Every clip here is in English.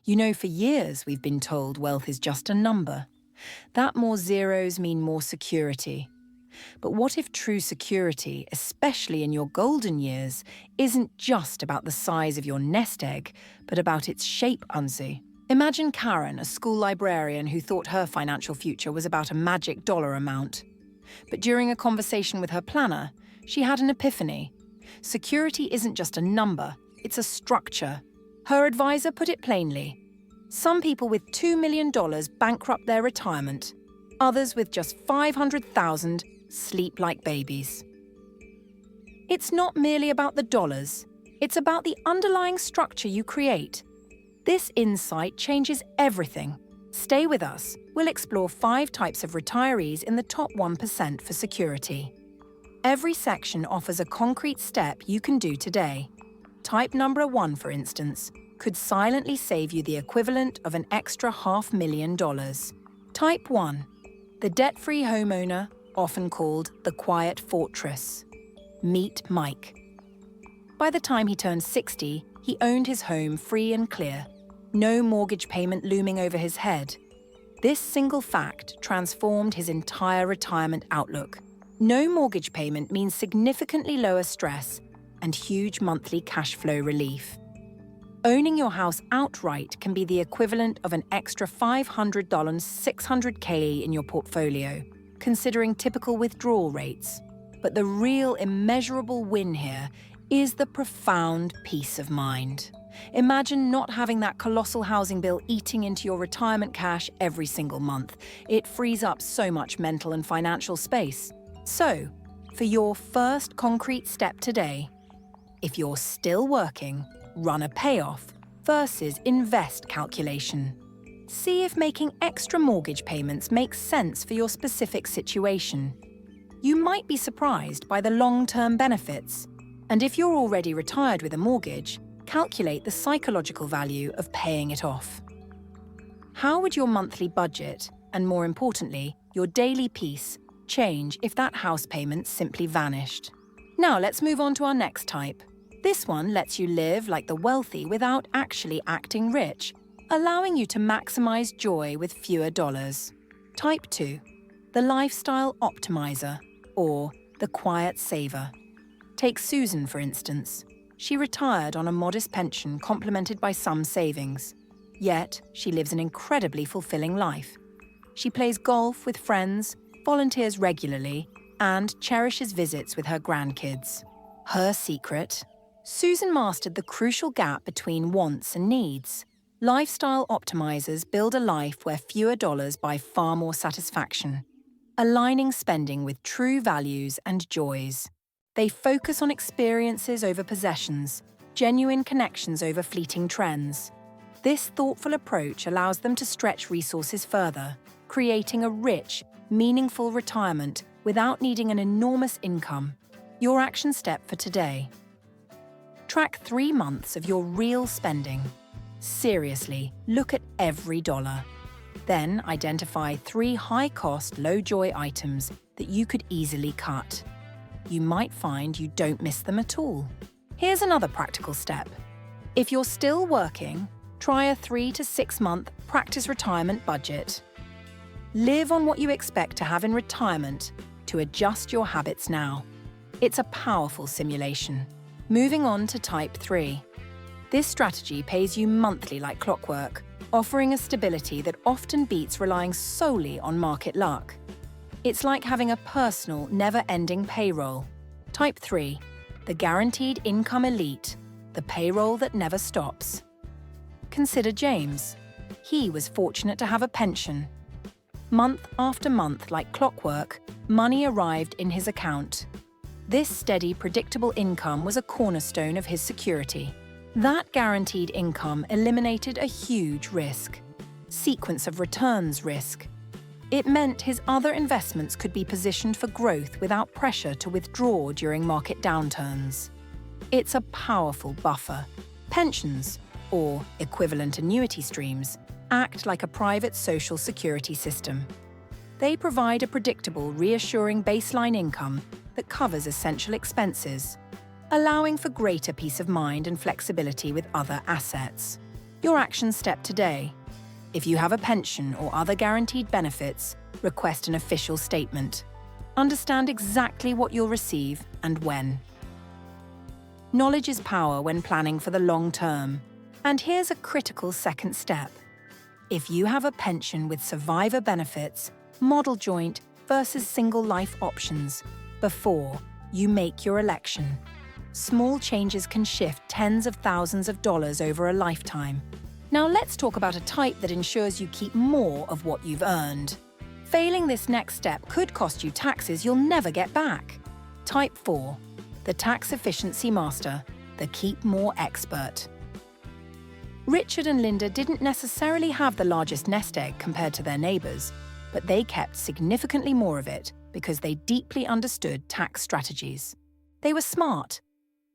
You know, for years we've been told wealth is just a number, that more zeros mean more security. But what if true security, especially in your golden years, isn't just about the size of your nest egg, but about its shape, Unzi? Imagine Karen, a school librarian who thought her financial future was about a magic dollar amount. But during a conversation with her planner, she had an epiphany. Security isn't just a number, it's a structure. Her advisor put it plainly. Some people with $2 million bankrupt their retirement. Others with just $500,000 sleep like babies. It's not merely about the dollars. It's about the underlying structure you create. This insight changes everything. Stay with us. We'll explore 5 types of retirees in the top 1% for security. Every section offers a concrete step you can do today. Type number 1, for instance, could silently save you the equivalent of an extra $500,000. Type 1. The debt-free homeowner, often called the quiet fortress. Meet Mike. By the time he turned 60, he owned his home free and clear. No mortgage payment looming over his head. This single fact transformed his entire retirement outlook. No mortgage payment means significantly lower stress and huge monthly cash flow relief. Owning your house outright can be the equivalent of an extra $500, $600K in your portfolio, considering typical withdrawal rates. But the real immeasurable win here is the profound peace of mind. Imagine not having that colossal housing bill eating into your retirement cash every single month. It frees up so much mental and financial space. So, for your first concrete step today, if you're still working, run a payoff versus invest calculation. See if making extra mortgage payments makes sense for your specific situation. You might be surprised by the long-term benefits. And if you're already retired with a mortgage, calculate the psychological value of paying it off. How would your monthly budget, and more importantly, your daily peace, change if that house payment simply vanished? Now let's move on to our next type. This one lets you live like the wealthy without actually acting rich, allowing you to maximize joy with fewer dollars. Type 2. The lifestyle optimizer, or the quiet saver. Take Susan, for instance. She retired on a modest pension complemented by some savings. Yet, she lives an incredibly fulfilling life. She plays golf with friends, volunteers regularly, and cherishes visits with her grandkids. Her secret? Susan mastered the crucial gap between wants and needs. Lifestyle optimizers build a life where fewer dollars buy far more satisfaction, aligning spending with true values and joys. They focus on experiences over possessions, genuine connections over fleeting trends. This thoughtful approach allows them to stretch resources further, creating a rich, meaningful retirement without needing an enormous income. Your action step for today. Track 3 months of your real spending. Seriously, look at every dollar. Then identify 3 high-cost, low-joy items that you could easily cut. You might find you don't miss them at all. Here's another practical step. If you're still working, try a 3 to 6 month practice retirement budget. Live on what you expect to have in retirement to adjust your habits now. It's a powerful simulation. Moving on to Type 3. This strategy pays you monthly like clockwork, offering a stability that often beats relying solely on market luck. It's like having a personal, never-ending payroll. Type 3. The guaranteed income elite, the payroll that never stops. Consider James. He was fortunate to have a pension. Month after month, like clockwork, money arrived in his account. This steady, predictable income was a cornerstone of his security. That guaranteed income eliminated a huge risk. Sequence of returns risk. It meant his other investments could be positioned for growth without pressure to withdraw during market downturns. It's a powerful buffer. Pensions, or equivalent annuity streams, act like a private social security system. They provide a predictable, reassuring baseline income that covers essential expenses, allowing for greater peace of mind and flexibility with other assets. Your action step today. If you have a pension or other guaranteed benefits, request an official statement. Understand exactly what you'll receive and when. Knowledge is power when planning for the long term. And here's a critical second step. If you have a pension with survivor benefits, model joint versus single life options, before you make your election. Small changes can shift tens of thousands of dollars over a lifetime. Now let's talk about a type that ensures you keep more of what you've earned. Failing this next step could cost you taxes you'll never get back. Type 4. The Tax Efficiency Master, the Keep More Expert. Richard and Linda didn't necessarily have the largest nest egg compared to their neighbours, but they kept significantly more of it because they deeply understood tax strategies. They were smart.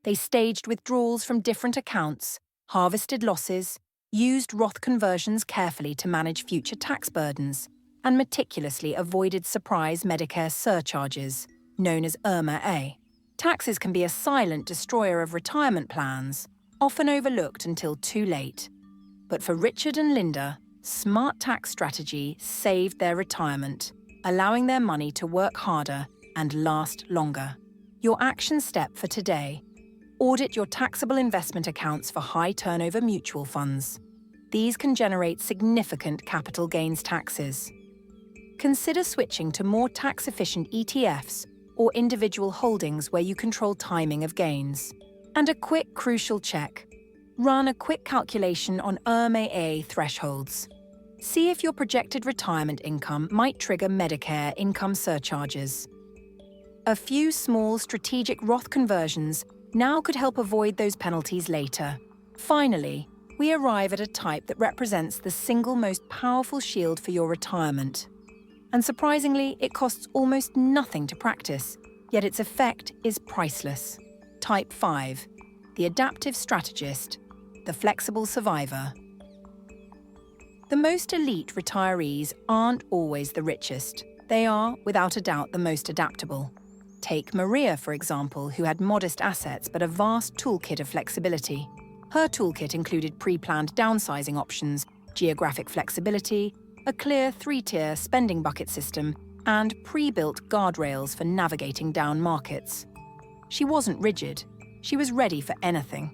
They staged withdrawals from different accounts, harvested losses, used Roth conversions carefully to manage future tax burdens, and meticulously avoided surprise Medicare surcharges, known as IRMA A. Taxes can be a silent destroyer of retirement plans, often overlooked until too late. But for Richard and Linda, smart tax strategy saved their retirement, allowing their money to work harder and last longer. Your action step for today: audit your taxable investment accounts for high turnover mutual funds. These can generate significant capital gains taxes. Consider switching to more tax-efficient ETFs or individual holdings where you control timing of gains. And a quick crucial check. Run a quick calculation on IRMA A thresholds. See if your projected retirement income might trigger Medicare income surcharges. A few small strategic Roth conversions now could help avoid those penalties later. Finally, we arrive at a type that represents the single most powerful shield for your retirement. And surprisingly, it costs almost nothing to practice, yet its effect is priceless. Type 5, the adaptive strategist, the flexible survivor. The most elite retirees aren't always the richest. They are, without a doubt, the most adaptable. Take Maria, for example, who had modest assets but a vast toolkit of flexibility. Her toolkit included pre-planned downsizing options, geographic flexibility, a clear 3-tier spending bucket system, and pre-built guardrails for navigating down markets. She wasn't rigid. She was ready for anything.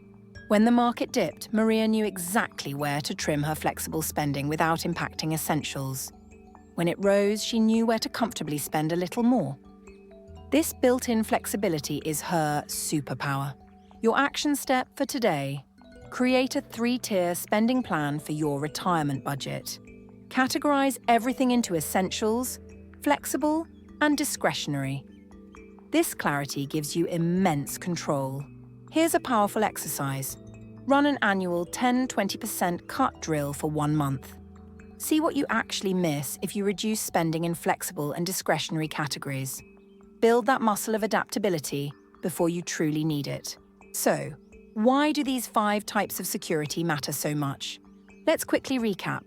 When the market dipped, Maria knew exactly where to trim her flexible spending without impacting essentials. When it rose, she knew where to comfortably spend a little more. This built-in flexibility is her superpower. Your action step for today: create a 3-tier spending plan for your retirement budget. Categorize everything into essentials, flexible, and discretionary. This clarity gives you immense control. Here's a powerful exercise. Run an annual 10-20% cut drill for 1 month. See what you actually miss if you reduce spending in flexible and discretionary categories. Build that muscle of adaptability before you truly need it. So, why do these 5 types of security matter so much? Let's quickly recap.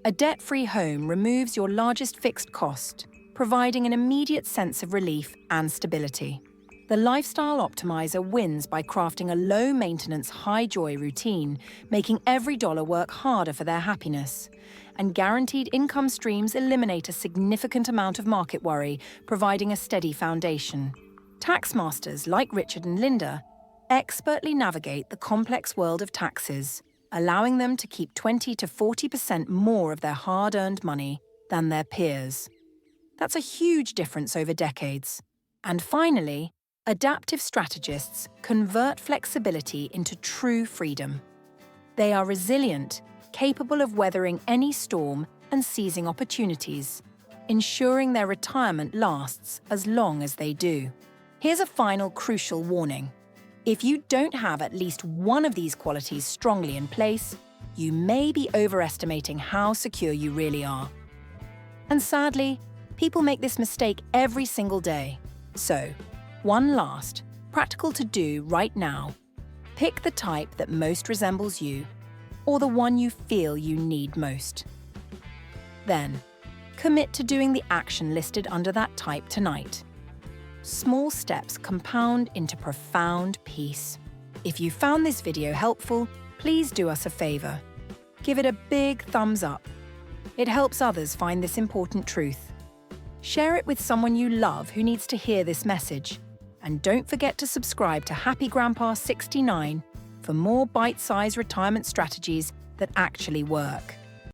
A debt-free home removes your largest fixed cost, providing an immediate sense of relief and stability. The Lifestyle Optimizer wins by crafting a low-maintenance, high-joy routine, making every dollar work harder for their happiness. And guaranteed income streams eliminate a significant amount of market worry, providing a steady foundation. Tax masters like Richard and Linda expertly navigate the complex world of taxes, allowing them to keep 20 to 40% more of their hard-earned money than their peers. That's a huge difference over decades. And finally, adaptive strategists convert flexibility into true freedom. They are resilient, capable of weathering any storm and seizing opportunities, ensuring their retirement lasts as long as they do. Here's a final crucial warning. If you don't have at least one of these qualities strongly in place, you may be overestimating how secure you really are. And sadly, people make this mistake every single day. So, one last, practical to-do right now. Pick the type that most resembles you, or the one you feel you need most. Then, commit to doing the action listed under that type tonight. Small steps compound into profound peace. If you found this video helpful, please do us a favor. give it a big thumbs up. It helps others find this important truth. Share it with someone you love who needs to hear this message. And don't forget to subscribe to Happy Grandpa 69 for more bite-sized retirement strategies that actually work.